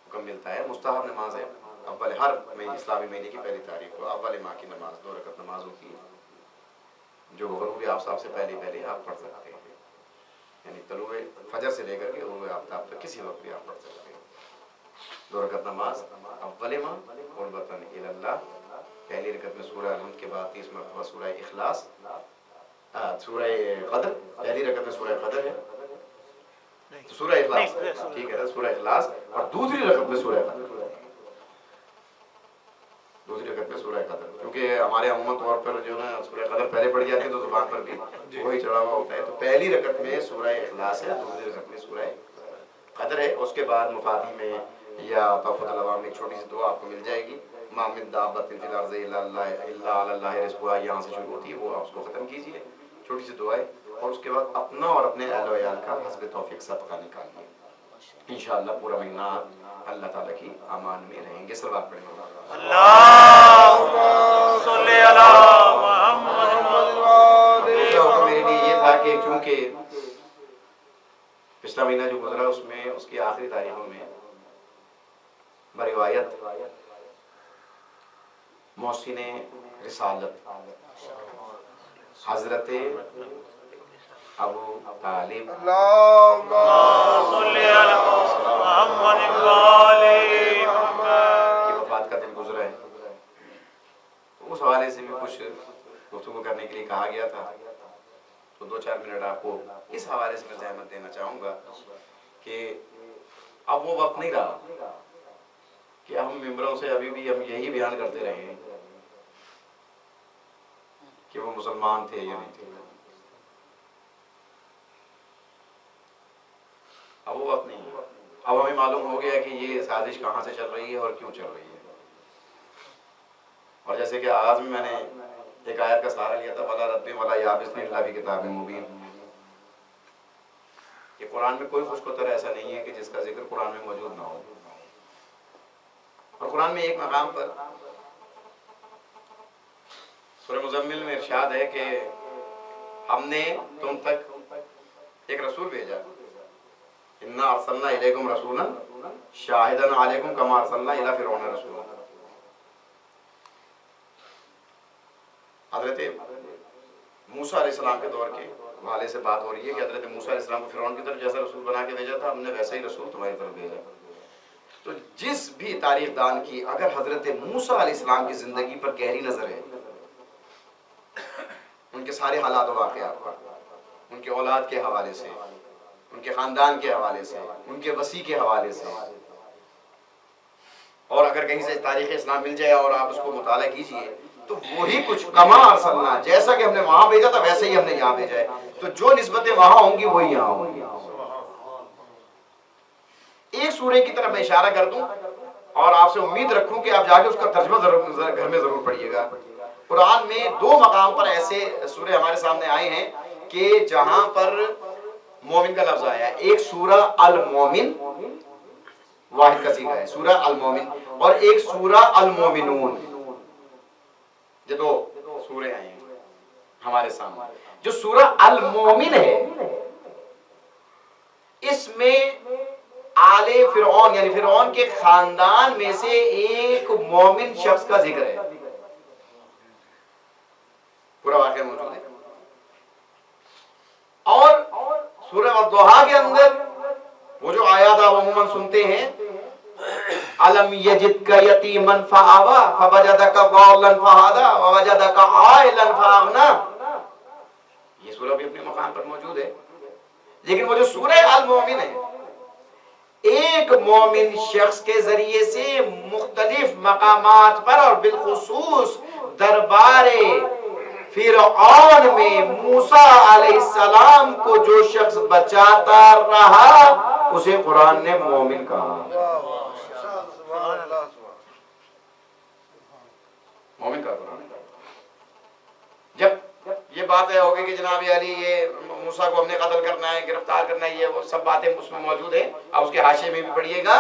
حکم ملتا ہے، مستحب نماز ہے، اول ہر اسلامی مہینے کی پہلی تاریخ کو اول ماہ کی نماز 2 رکعت نماز ہوتی ہے، جو غروب آفتاب سے پہلے آپ پڑھ سکتے ہیں، یعنی طلوع فجر سے لے کر کے غروب آفتاب تک کسی وقت بھی آپ پڑھ سکتے ہیں 2 رکعت نماز اول ماہ قربتاً الی اللہ۔ پہلی رکعت میں سورہ الحمد کے بعد 30 مرتبہ سورہ اخلاص، سورہ قدر، پہلی رکعت میں سورہ قدر ہے تو سورہ اخلاص، ٹھیک ہے، سورہ اخلاص، اور دوسری رکعت میں سورہ قدر، دوسری رکعت میں سورہ قدر، کیونکہ ہمارے عموماً طور پر جو ہے نا سورہ قدر پہلے پڑھ جاتی ہے تو زبان پر بھی وہی چڑھا ہوا ہوتا ہے، تو پہلی رکعت میں سورہ اخلاص ہے، دوسری رکعت میں سورہ قدر ہے، اس کے بعد مفادی میں یا تحفۃ العوام میں ایک چھوٹی سی دعا آپ کو مل جائے گی، ما من دابۃ فی الارض الا علی اللہ رزقها، یہاں سے شروع ہوتی ہے، وہ آپ اس کو ختم کیجئے، چھوٹی سی دعا ہے، اور اس کے بعد اپنا اور اپنے اہل و عیال کا حسب توفیق صدقہ نکالیے، انشاءاللہ پورا مہینہ اللہ تعالیٰ کی امان میں رہیں گے۔ صلوات پڑھیں گے۔ اللهم صل على محمد وآل دوسرا حکم میرے محمد۔ لیے یہ تھا کہ چونکہ پچھلا مہینہ جو گزرا اس میں اس کی آخری تاریخوں میں بروایت محسن رسالت حضرت ابو طالب اللهم صل على محمد وآل محمد۔ کی وفات کا دن گزرا ہے، تو اس حوالے سے بھی کچھ گفتگو کرنے کے لیے کہا گیا تھا، تو 2-4 منٹ آپ کو اس حوالے سے میں زحمت دینا چاہوں گا کہ اب وہ وقت نہیں رہا کہ ہم ممبروں سے ابھی بھی ہم یہی بیان کرتے رہے ہیں کہ وہ مسلمان تھے یا نہیں تھے، اب وہ وقت نہیں ہے، اب ہمیں معلوم ہو گیا کہ یہ سازش کہاں سے چل رہی ہے اور کیوں چل رہی ہے، اور جیسے کہ آغاز میں میں نے ایک آیت کا سہارا لیا تھا، وَلَا رَتْبٍ وَلَا يَابِسٍ إِلَّا فِي كِتَابٍ مُبِينٍ، کہ قرآن میں کوئی خوشخطر ایسا نہیں ہے کہ جس کا ذکر قرآن میں موجود نہ ہو، اور قرآن میں ایک مقام پر سورہ مزمل میں ارشاد ہے کہ ہم نے تم تک ایک رسول بھیجا، اِنَّا أَرْسَلْنَا إِلَيْكُمْ رَسُولًا شَاهِدًا عَلَيْكُمْ كَمَا أَرْسَلْنَا إِلَىٰ فِرْعَوْنَ رَسُولًا، حضرت موسیٰ علیہ السلام کے دور کے حوالے سے بات ہو رہی ہے کہ حضرت موسیٰ علیہ السلام کو فرعون کی طرف جیسا رسول بنا کے بھیجا تھا، ہم نے ویسا ہی رسول تمہاری طرف بھیجا. تو جس بھی تاریخ دان کی اگر حضرت موسیٰ علیہ السلام کی زندگی پر گہری نظر ہے، ان کے سارے حالات و واقعات پر، ان کے اولاد کے حوالے سے، ان کے خاندان کے حوالے سے، ان کے وسیع کے حوالے سے، اور اگر کہیں سے تاریخ اسلام مل جائے اور آپ اس کو مطالعہ کیجئے تو وہی کچھ کما ارسلنا، جیسا کہ ہم نے وہاں بھیجا تھا ویسے ہی ہم نے یہاں بھیجا ہے. تو جو نسبتیں وہاں ہوں گی وہی یہاں ہوں گی. ایک سورے کی طرف میں اشارہ کر دوں اور آپ سے امید رکھوں کہ آپ جا کے اس کا ترجمہ گھر میں ضرور پڑھیے گا. قرآن میں 2 مقام پر ایسے سورے ہمارے سامنے آئے ہیں کہ جہاں پر مومن کا لفظ آیا ہے. ایک سورہ المومن، واحد کا صیغہ ہے سورہ المومن، اور ایک سورہ المومنون. یہ 2 سورے آئے ہیں ہمارے سامنے. جو سورہ المومن ہے اس میں آل فرعون یعنی فرعون کے خاندان میں سے ایک مومن شخص کا ذکر ہے. پورا واقعہ موجود ہے. اور سورہ الضحیٰ کے اندر وہ جو آیات آپ عموماً سنتے ہیں، علم یجدک یتیما فآوی فوجدک ضالا فہدی ووجدک عائلا فاغنی، یہ سورہ بھی اپنے مقام پر موجود ہے. لیکن وہ جو سورہ المومن ہے ایک مومن شخص کے ذریعے سے مختلف مقامات پر اور بالخصوص دربار فرعون میں موسیٰ علیہ السلام کو جو شخص بچاتا رہا اسے قرآن نے مومن کہا. مومن کا قرآن. جب یہ بات ہوگی کہ جناب علی یہ موسیٰ کو ہم نے قتل کرنا ہے، گرفتار کرنا ہے، یہ وہ سب باتیں اس میں موجود ہیں. اب اس کے حاشیے میں بھی پڑھیے گا،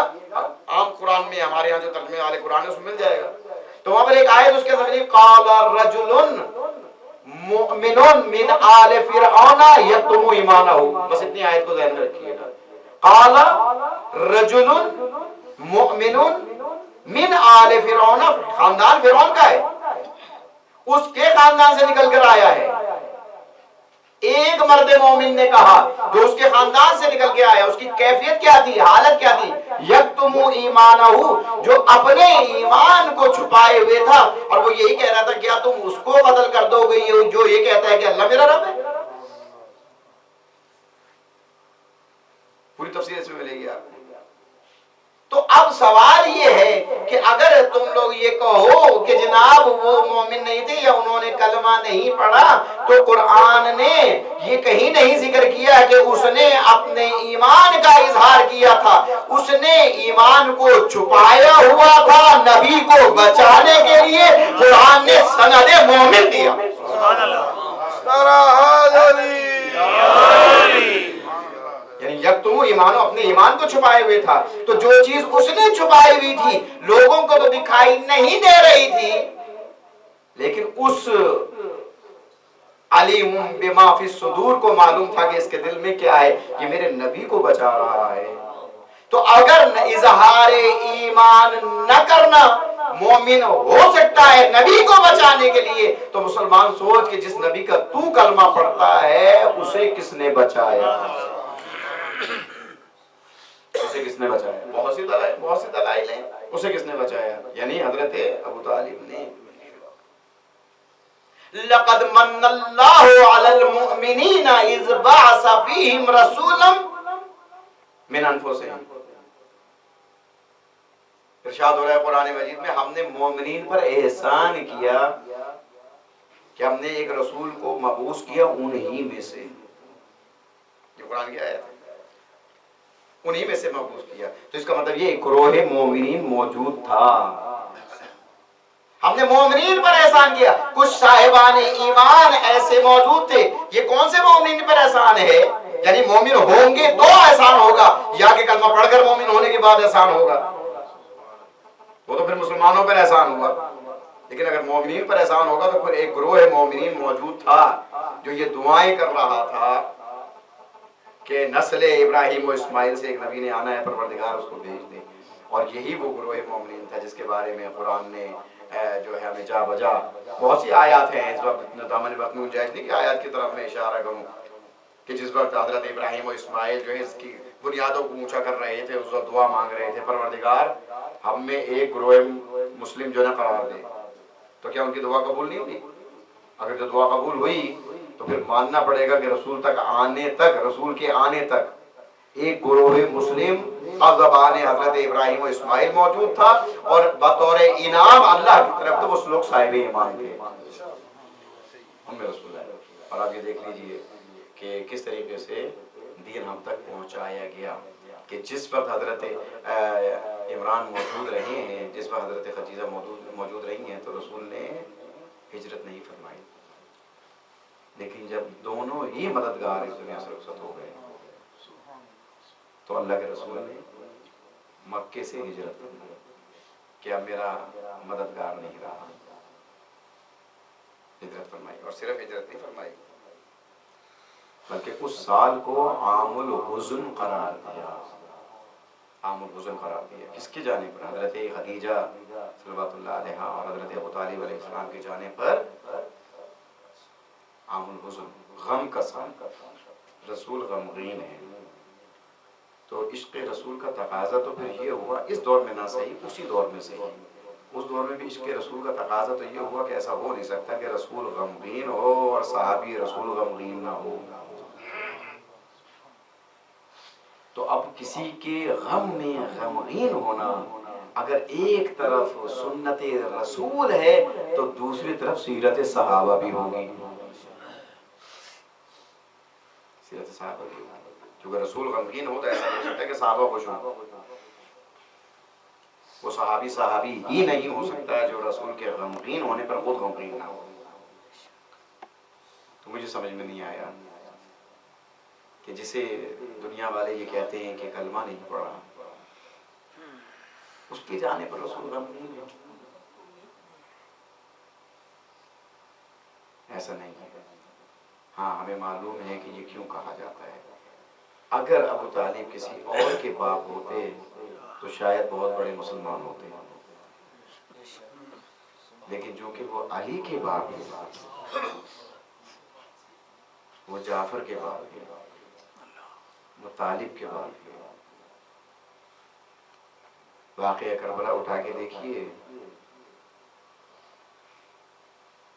عام قرآن میں ہمارے ہاں جو ترجمے والے قرآن ہے اس میں مل جائے گا. تو وہاں پر ایک آیت اس کے اندر قال رجل مؤمن من آل فرعون یکتم ایمانہ، بس اتنی آیت کو ذہن میں رکھیے گا. قال رجل مؤمن من آل فرعون، خاندان فرعون کا ہے، اس کے خاندان سے نکل کر آیا ہے. ایک مرد مومن نے کہا جو اس کے خاندان سے نکل کے آیا، اس کی کیفیت کیا تھی، حالت کیا تھی؟ یکتم ایمانہ، جو اپنے ایمان کو چھپائے ہوئے تھا اور وہ یہی کہہ رہا تھا کیا تم اس کو قتل کر دو گے جو یہ کہتا ہے کہ اللہ میرا رب ہے. پوری تفصیل اس میں ملے گی آپ کو. تو اب سوال یہ ہے کہ اگر تم لوگ یہ کہو کہ جناب وہ مومن نہیں تھے یا انہوں نے کلمہ نہیں پڑھا تو قرآن نے یہ کہیں نہیں ذکر کیا کہ اس نے اپنے ایمان کا اظہار کیا تھا. اس نے ایمان کو چھپایا ہوا تھا نبی کو بچانے کے لیے. قرآن نے سند مومن دیا. سبحان اللہ. یعنی یکتم ایمان، اپنے ایمان کو چھپائے ہوئے تھا. تو جو چیز اس نے چھپائی ہوئی تھی لوگوں کو تو دکھائی نہیں دے رہی تھی، لیکن اس علیم بما فی الصدور کو معلوم تھا کہ اس کے دل میں کیا ہے، کہ میرے نبی کو بچا رہا ہے. تو اگر اظہار ایمان نہ کرنا مومن ہو سکتا ہے نبی کو بچانے کے لیے، تو مسلمان سوچ کہ جس نبی کا تو کلمہ پڑھتا ہے اسے کس نے بچایا، اسے کس نے بچایا. بہت سی دلائل ہیں، اسے کس نے بچایا؟ یعنی حضرت ابو طالب نے. لقد من اللہ علی المؤمنین اذ بعث فیہم رسولا من انفسہم. ارشاد ہو رہا ہے قرآن مجید میں ہم نے مومنین پر احسان کیا کہ ہم نے ایک رسول کو مبعوث کیا انہی میں سے. یہ قرآن کی آیت ہے، انہی میں سے مبعوث کیا. تو اس کا مطلب یہ گروہ مومنین موجود تھا. ہم نے مومنین پر احسان کیا. کچھ صاحبان ایمان ایسے موجود تھے. یہ کون سے مومنین پر احسان ہے؟ یعنی مومن ہوں گے تو احسان ہوگا یا کہ کلمہ پڑھ کر مومن ہونے کے بعد احسان ہوگا؟ وہ تو پھر مسلمانوں پر احسان ہوا. لیکن اگر مومنین پر احسان ہوگا تو پھر ایک گروہ مومنین موجود تھا جو یہ دعائیں کر رہا تھا کہ نسل ابراہیم و اسماعیل سے ایک نبی نے آنا ہے، پروردگار اس کو بھیج دے. اور یہی وہ گروہ مومنین تھا جس کے بارے میں قرآن نے جو ہے ہمیں جا بجا بہت سی آیات ہیں. اس وقت دامن وقت میں گنجائش نہیں کہ آیات کی طرف میں اشارہ کروں کہ جس وقت حضرت ابراہیم و اسماعیل جو ہے اس کی بنیادوں کو اونچا کر رہے تھے، اس وقت دعا مانگ رہے تھے پروردگار ہم میں ایک گروہ مسلم جو ہے قرار دے. تو کیا ان کی دعا قبول نہیں ہوئی؟ اگر جو دعا قبول ہوئی تو پھر ماننا پڑے گا کہ رسول کے آنے تک ایک گروہ مسلم زبان حضرت ابراہیم و اسماعیل موجود تھا، اور بطور انعام اللہ کی طرف تو اس لوگ صاحب ایمان تھے. رسول ہے. اور آپ یہ دیکھ لیجئے کہ کس طریقے سے دین ہم تک پہنچایا گیا، کہ جس وقت حضرت عمران موجود رہے ہیں، جس وقت حضرت خدیجہ موجود رہی ہیں، تو رسول نے ہجرت نہیں فرمائی. لیکن جب دونوں ہی مددگار اس دنیا سے رخصت ہو گئے تو اللہ کے رسول نے مکے سے ہجرت فرمائی کہ اب میرا مددگار نہیں رہا. ہجرت فرمائی، اور صرف ہجرت نہیں فرمائی بلکہ اس سال کو عام الحزن قرار دیا. عام الحزن قرار دیا کس کی جانب پر؟ حضرت خدیجہ صلوات اللہ علیہا اور حضرت ابو طالب علیہ السلام کی جانب پر عام الحزن، غم کا سال. رسول غمگین ہے. تو عشق رسول کا تقاضا تو پھر یہ ہوا، اس دور میں نہ صحیح اسی دور میں صحیح، اس دور میں بھی عشق رسول کا تقاضا تو یہ ہوا کہ ایسا ہو نہیں سکتا کہ رسول غمگین ہو اور صحابی رسول غمگین نہ ہو. تو اب کسی کے غم میں غمگین ہونا، اگر ایک طرف سنت رسول ہے تو دوسری طرف سیرت صحابہ بھی ہوگی. سیرت صحابہ بھی ہوگی. کیونکہ رسول غمگین ہو تو ایسا ہو سکتا ہے کہ صحابہ خوش ہوں. وہ صحابی ہی نہیں ہو سکتا ہے جو رسول کے غمگین ہونے پر خود غمگین نہ ہو. تو مجھے سمجھ میں نہیں آیا کہ جسے دنیا والے یہ کہتے ہیں کہ کلمہ نہیں پڑھا، اس کی جانے پر رسول غمگین ہے. ایسا نہیں ہے. ہاں ہمیں معلوم ہے کہ یہ کیوں کہا جاتا ہے. اگر ابو طالب کسی اور کے باپ ہوتے تو شاید بہت بڑے مسلمان ہوتے، لیکن جو کہ وہ علی کے باپ ہیں، وہ جعفر کے باپ ہیں، وہ طالب کے باپ ہیں. واقعہ کربلا اٹھا کے دیکھیے،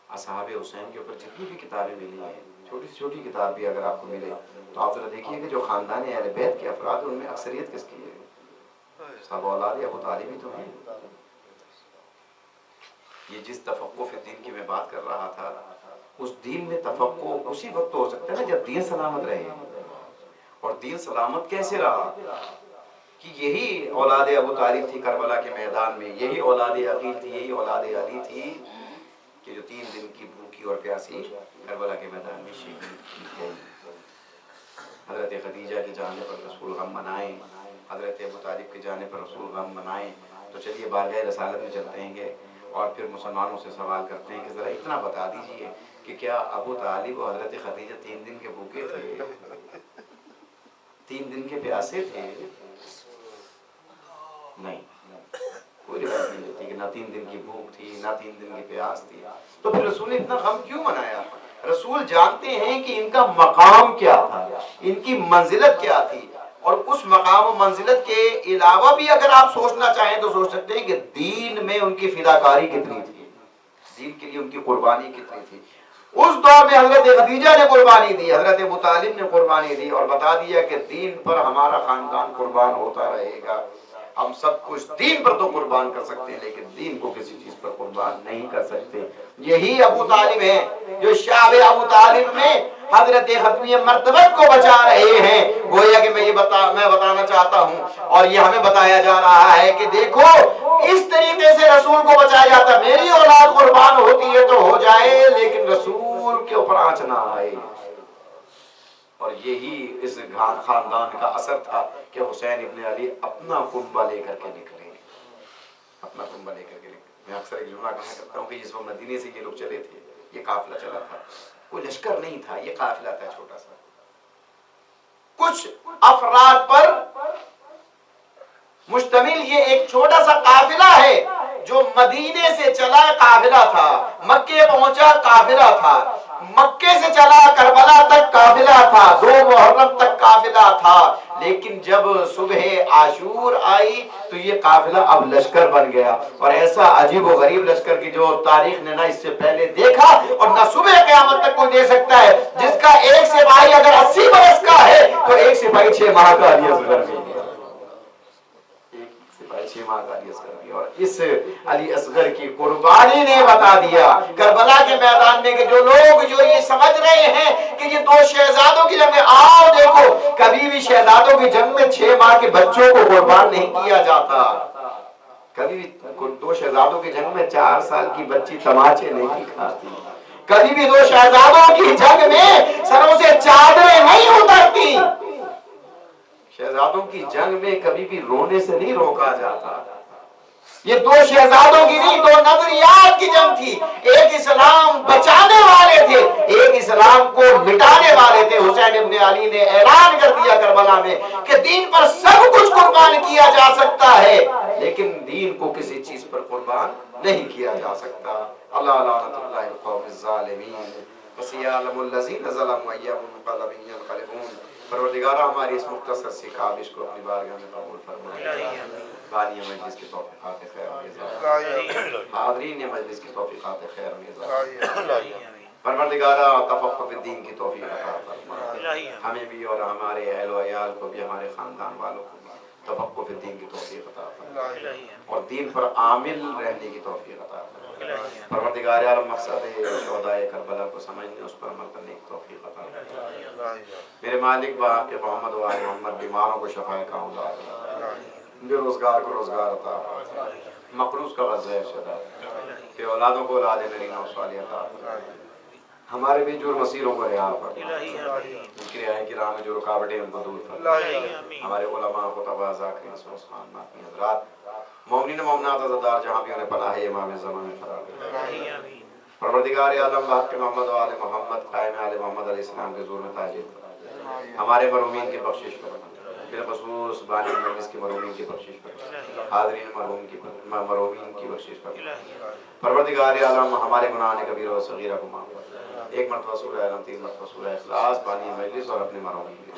اصحاب حسین کے اوپر جتنی بھی کتابیں ملی ہیں، چھوٹی سی چھوٹی کتاب بھی اگر آپ کو ملے تو آپ ذرا دیکھیے کہ جو خاندان اہل بیت کے افراد ہیں ان میں اکثریت کس کی ہے؟ سب اولاد ابو طالب ہی تو ہیں. یہ جس تفقہ فی الدین کی میں بات کر رہا تھا، اس دین میں تفقہ اسی وقت ہو سکتا ہے نا جب دین سلامت رہے. اور دین سلامت کیسے رہا؟ کہ یہی اولاد ابو طالب تھی کربلا کے میدان میں، یہی اولاد عقیل تھی، یہی اولاد علی تھی کہ جو 3 دن کی بھوکی اور پیاسی کربلا کے میدان میں شہید کی گئی. حضرت خدیجہ کی جانب پر رسول غم منائیں، حضرت ابو طالب کی جانب پر رسول غم منائیں. تو چلیے بارگاہ رسالت میں چلتے ہیں اور پھر مسلمانوں سے سوال کرتے ہیں کہ ذرا اتنا بتا دیجئے کہ کیا ابو طالب اور حضرت خدیجہ 3 دن کے بھوکے تھے، 3 دن کے پیاسے تھے؟ نہیں، کوئی روایت نہیں دیتی کہ نہ 3 دن کی بھوک تھی نہ 3 دن کی پیاس تھی. تو پھر رسول نے اتنا غم کیوں منایا؟ رسول جانتے ہیں کہ ان کا مقام کیا تھا، ان کی منزلت کیا تھی. اور اس مقام و منزلت کے علاوہ بھی اگر آپ سوچنا چاہیں تو سوچ سکتے ہیں کہ دین میں ان کی فداکاری کتنی تھی، دین کے لیے ان کی قربانی کتنی تھی. اس دور میں حضرت خدیجہ نے قربانی دی، حضرت ابو طالب نے قربانی دی، اور بتا دیا کہ دین پر ہمارا خاندان قربان ہوتا رہے گا. ہم سب کچھ دین پر تو قربان کر سکتے ہیں لیکن دین کو کسی چیز پر قربان نہیں کر سکتے. یہی ابو طالب ہیں جو شعب ابو طالب میں حضرت ختمی مرتبت کو بچا رہے ہیں. گویا کہ میں بتانا چاہتا ہوں اور یہ ہمیں بتایا جا رہا ہے کہ دیکھو اس طریقے سے رسول کو بچایا جاتا. میری اولاد قربان ہوتی ہے تو ہو جائے لیکن رسول کے اوپر آنچ نہ آئے. اور یہی اس خاندان کا اثر تھا کہ حسین ابن علی اپنا کنبہ لے کر کے نکلے، اپنا کنبہ لے کر کے نکلے. میں اکثر ایک جملہ کہا کرتا ہوں کہ جس وقت مدینے سے یہ لوگ چلے تھے، یہ قافلہ چلا تھا، کوئی لشکر نہیں تھا، یہ قافلہ تھا چھوٹا سا، کچھ افراد پر مشتمل یہ ایک چھوٹا سا قافلہ ہے جو مدینے سے چلا قافلہ تھا، مکے پہنچا قافلہ تھا، مکے سے چلا کربلا تک قافلہ تھا، 2 محرم تک قافلہ تھا، لیکن جب صبح عاشور آئی تو یہ قافلہ اب لشکر بن گیا، اور ایسا عجیب و غریب لشکر کی جو تاریخ نے نہ اس سے پہلے دیکھا اور نہ صبح قیامت تک کوئی دے سکتا ہے، جس کا ایک سپاہی اگر 80 برس کا ہے تو ایک سپاہی 6 ماہ کا علی اصغر بھی ہے، ایک سپاہی 6 ماہ کا علی اصغر بھی، اور اس علی اصغر کی قربانی نے بتا دیا کربلا کے میدان میں کہ جو لوگ جو یہ سمجھ رہے ہیں کہ یہ 2 شہزادوں کی جنگ میں، آؤ دیکھو کبھی بھی شہزادوں کی جنگ میں 6 ماہ کے بچوں کو قربان نہیں کیا جاتا، کبھی بھی 2 شہزادوں کی جنگ میں 4 سال کی بچی تماچے نہیں کھاتی، کبھی بھی 2 شہزادوں کی جنگ میں سروں سے چادریں نہیں اترتی، شہزادوں کی جنگ میں کبھی بھی رونے سے نہیں روکا جاتا، یہ 2 شہزادوں کی نہیں 2 نظریات کی جنگ تھی، ایک اسلام بچانے والے تھے، ایک اسلام کو مٹانے والے تھے۔ حسین ابن علی نے اعلان کر دیا کربلا میں کہ دین پر سب کچھ قربان کیا جا سکتا ہے لیکن دین کو کسی چیز پر قربان نہیں کیا جا سکتا۔ اللہ لعنت اللہ القوم الظالمین وسیعلم الذین ظلموا ایہم منقلب ینقلبون۔ پروردگارہ ہماری اس مختصر سی کاوش کو اپنی بارگاہ میں قبول فرما، بانی مجلس کی توفیقات خیر و حاضرین مجلس کی توفیقات خیر و پروردگارہ تفقہ فی الدین کی توفیق عطا فرما، ہمیں بھی اور ہمارے اہل و عیال کو بھی، ہمارے خاندان والوں کو بھی تفقہ فی الدین کی توفیق عطا فرما اور دین پر عامل رہنے کی توفیق عطا فرما۔ پروردگار عالم مقصد شہداء کربلا کو سمجھنے، اس پر عمل کرنے کی توفیق عطا فرما۔ میرے مالک باپ کے محمد و آل محمد بیماروں کو شفا کاملہ عطا، بے روزگار کو روزگار عطا، مقروض کا غزہ شدا، کہ اولادوں کو اولاد نرینہ و صالحہ عطا فرما، ہمارے بھی جرم اسیروں کو رہا فرما، ان کی رہائی کی راہ میں جو رکاوٹیں ان کو دور فرما، ہمارے علماء خطباء ذاکرین سوسخان ماتمی حضرات مومنین مومنات عزادار جہاں بھی انہیں پناہ امام زمان میں قرار دے۔ پروردگار عالم بحق محمد و آل محمد قائم آل محمد علیہ السلام کے حضور میں تاجر ہمارے مرحومین کی بخشش فرما، بالخصوص بانی مجلس کے مرحومین کی بخشش فرما، حاضرین مرحومین کی بخشش فرما۔ پروردگار عالم ہمارے گناہ کبیرہ و صغیرہ کو معاف فرما، ایک مرتبہ سورہ الم، 3 مرتبہ سورہ اخلاص بانی مجلس اور اپنے مرحومین کی